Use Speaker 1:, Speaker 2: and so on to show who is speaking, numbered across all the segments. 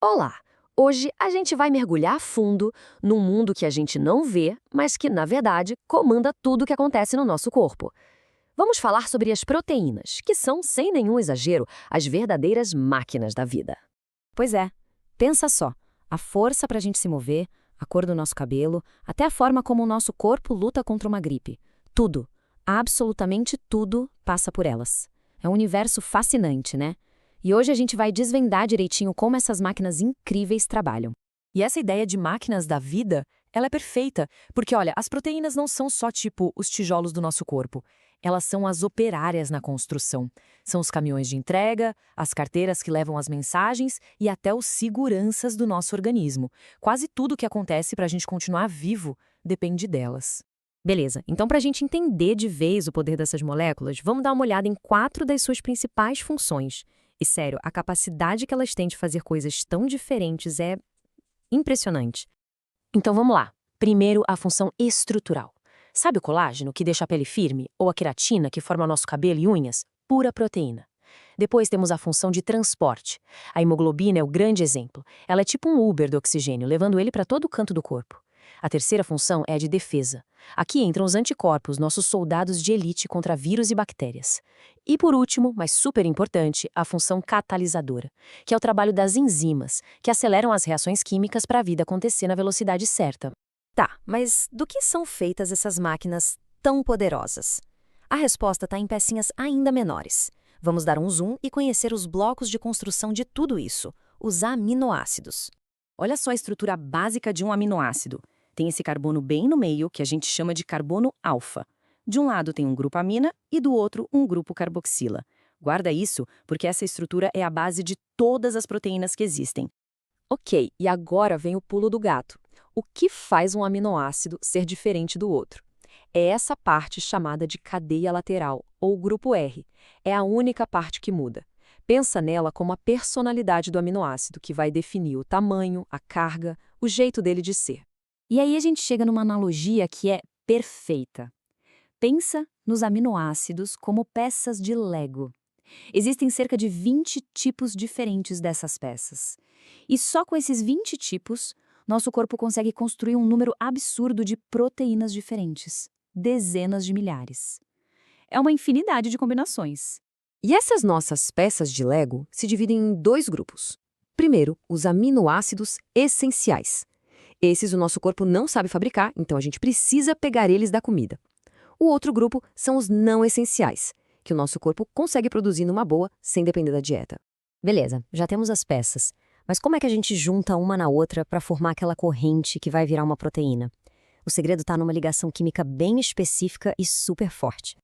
Speaker 1: Olá! Hoje a gente vai mergulhar a fundo num mundo que a gente não vê, mas que, na verdade, comanda tudo o que acontece no nosso corpo. Vamos falar sobre as proteínas, que são, sem nenhum exagero, as verdadeiras máquinas da vida.
Speaker 2: Pois é, pensa só, a força para a gente se mover, a cor do nosso cabelo, até a forma como o nosso corpo luta contra uma gripe. Tudo, absolutamente tudo, passa por elas. É um universo fascinante, né? E hoje a gente vai desvendar direitinho como essas máquinas incríveis trabalham.
Speaker 3: E essa ideia de máquinas da vida, ela é perfeita, porque olha, as proteínas não são só tipo os tijolos do nosso corpo. Elas são as operárias na construção. São os caminhões de entrega, as carteiras que levam as mensagens e até os seguranças do nosso organismo. Quase tudo que acontece para a gente continuar vivo depende delas.
Speaker 2: Beleza, então para a gente entender de vez o poder dessas moléculas, vamos dar uma olhada em 4 das suas principais funções. E sério, a capacidade que elas têm de fazer coisas tão diferentes é impressionante.
Speaker 1: Então vamos lá. Primeiro, a função estrutural. Sabe o colágeno, que deixa a pele firme, ou a queratina, que forma nosso cabelo e unhas? Pura proteína. Depois temos a função de transporte. A hemoglobina é o grande exemplo. Ela é tipo um Uber do oxigênio, levando ele para todo canto do corpo. A terceira função é a de defesa. Aqui entram os anticorpos, nossos soldados de elite contra vírus e bactérias. E por último, mas super importante, a função catalisadora, que é o trabalho das enzimas, que aceleram as reações químicas para a vida acontecer na velocidade certa.
Speaker 2: Tá, mas do que são feitas essas máquinas tão poderosas? A resposta está em pecinhas ainda menores. Vamos dar um zoom e conhecer os blocos de construção de tudo isso, os aminoácidos.
Speaker 3: Olha só a estrutura básica de um aminoácido. Tem esse carbono bem no meio, que a gente chama de carbono alfa. De um lado tem um grupo amina e do outro um grupo carboxila. Guarda isso, porque essa estrutura é a base de todas as proteínas que existem.
Speaker 1: Ok, e agora vem o pulo do gato. O que faz um aminoácido ser diferente do outro? É essa parte chamada de cadeia lateral, ou grupo R. É a única parte que muda. Pensa nela como a personalidade do aminoácido, que vai definir o tamanho, a carga, o jeito dele de ser.
Speaker 2: E aí a gente chega numa analogia que é perfeita. Pensa nos aminoácidos como peças de Lego. Existem cerca de 20 tipos diferentes dessas peças. E só com esses 20 tipos, nosso corpo consegue construir um número absurdo de proteínas diferentes. Dezenas de milhares. É uma infinidade de combinações.
Speaker 1: E essas nossas peças de Lego se dividem em 2 grupos. Primeiro, os aminoácidos essenciais. Esses o nosso corpo não sabe fabricar, então a gente precisa pegar eles da comida. O outro grupo são os não essenciais, que o nosso corpo consegue produzir numa boa, sem depender da dieta.
Speaker 2: Beleza, já temos as peças. Mas como é que a gente junta uma na outra para formar aquela corrente que vai virar uma proteína? O segredo está numa ligação química bem específica e super forte.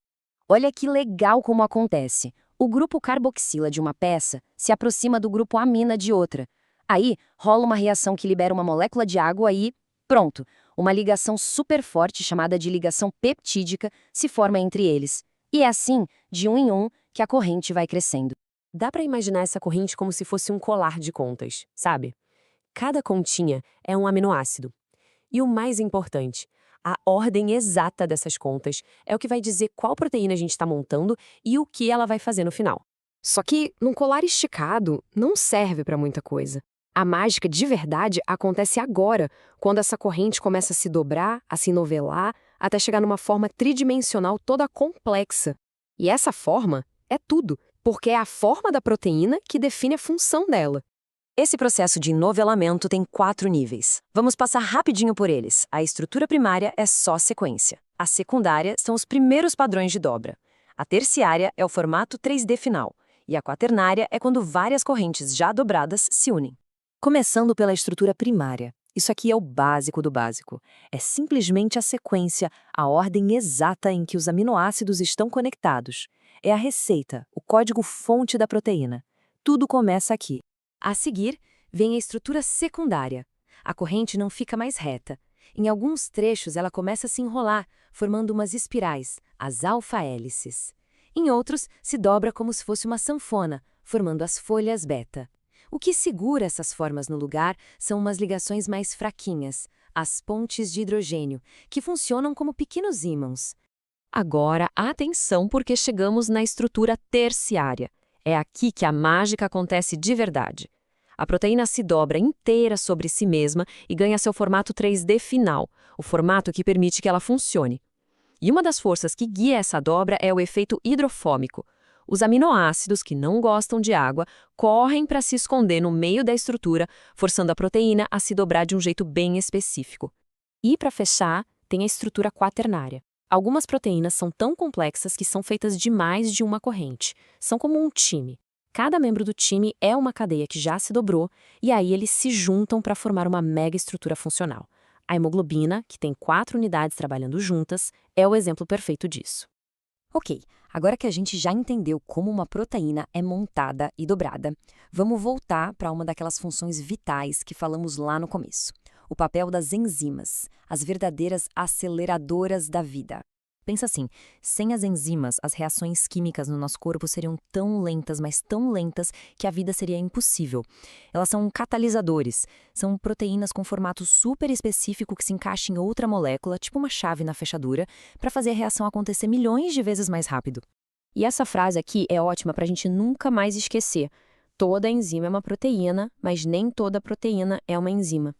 Speaker 1: Olha que legal como acontece. O grupo carboxila de uma peça se aproxima do grupo amina de outra. Aí, rola uma reação que libera uma molécula de água e, pronto, uma ligação super forte chamada de ligação peptídica se forma entre eles. E é assim, de um em um, que a corrente vai crescendo. Dá para imaginar essa corrente como se fosse um colar de contas, sabe? Cada continha é um aminoácido. E o mais importante, a ordem exata dessas contas é o que vai dizer qual proteína a gente está montando e o que ela vai fazer no final. Só que, num colar esticado, não serve para muita coisa. A mágica de verdade acontece agora, quando essa corrente começa a se dobrar, a se novelar, até chegar numa forma tridimensional toda complexa. E essa forma é tudo, porque é a forma da proteína que define a função dela. Esse processo de novelamento tem 4 níveis. Vamos passar rapidinho por eles. A estrutura primária é só sequência. A secundária são os primeiros padrões de dobra. A terciária é o formato 3D final. E a quaternária é quando várias correntes já dobradas se unem. Começando pela estrutura primária. Isso aqui é o básico do básico. É simplesmente a sequência, a ordem exata em que os aminoácidos estão conectados. É a receita, o código-fonte da proteína. Tudo começa aqui. A seguir, vem a estrutura secundária. A corrente não fica mais reta. Em alguns trechos, ela começa a se enrolar, formando umas espirais, as alfa-hélices. Em outros, se dobra como se fosse uma sanfona, formando as folhas beta. O que segura essas formas no lugar são umas ligações mais fraquinhas, as pontes de hidrogênio, que funcionam como pequenos ímãos. Agora, atenção, porque chegamos na estrutura terciária. É aqui que a mágica acontece de verdade.
Speaker 3: A proteína se dobra inteira sobre si mesma e ganha seu formato 3D final, o formato que permite que ela funcione. E uma das forças que guia essa dobra é o efeito hidrofômico. Os aminoácidos que não gostam de água correm para se esconder no meio da estrutura, forçando a proteína a se dobrar de um jeito bem específico.
Speaker 2: E, para fechar, tem a estrutura quaternária. Algumas proteínas são tão complexas que são feitas de mais de uma corrente. São como um time. Cada membro do time é uma cadeia que já se dobrou e aí eles se juntam para formar uma mega estrutura funcional. A hemoglobina, que tem 4 unidades trabalhando juntas, é o exemplo perfeito disso.
Speaker 1: Ok, agora que a gente já entendeu como uma proteína é montada e dobrada, vamos voltar para uma daquelas funções vitais que falamos lá no começo. O papel das enzimas, as verdadeiras aceleradoras da vida. Pensa assim, sem as enzimas, as reações químicas no nosso corpo seriam tão lentas, mas tão lentas, que a vida seria impossível. Elas são catalisadores, são proteínas com formato super específico que se encaixa em outra molécula, tipo uma chave na fechadura, para fazer a reação acontecer milhões de vezes mais rápido.
Speaker 2: E essa frase aqui é ótima para a gente nunca mais esquecer. Toda enzima é uma proteína, mas nem toda proteína é uma enzima.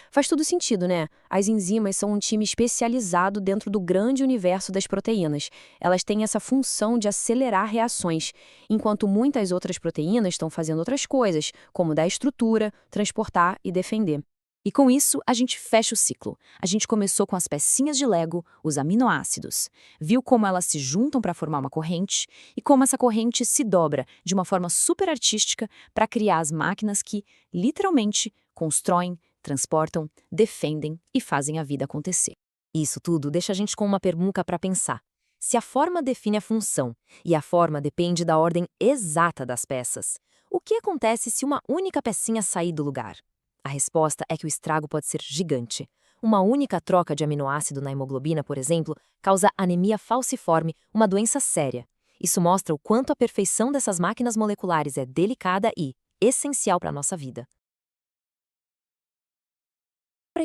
Speaker 2: Faz todo sentido, né? As enzimas são um time especializado dentro do grande universo das proteínas. Elas têm essa função de acelerar reações, enquanto muitas outras proteínas estão fazendo outras coisas, como dar estrutura, transportar e defender. E com isso, a gente fecha o ciclo. A gente começou com as pecinhas de Lego, os aminoácidos. Viu como elas se juntam para formar uma corrente e como essa corrente se dobra de uma forma super artística para criar as máquinas que, literalmente, constroem, transportam, defendem e fazem a vida acontecer.
Speaker 1: Isso tudo deixa a gente com uma pergunta para pensar. Se a forma define a função e a forma depende da ordem exata das peças, o que acontece se uma única pecinha sair do lugar? A resposta é que o estrago pode ser gigante. Uma única troca de aminoácido na hemoglobina, por exemplo, causa anemia falciforme, uma doença séria. Isso mostra o quanto a perfeição dessas máquinas moleculares é delicada e essencial para a nossa vida.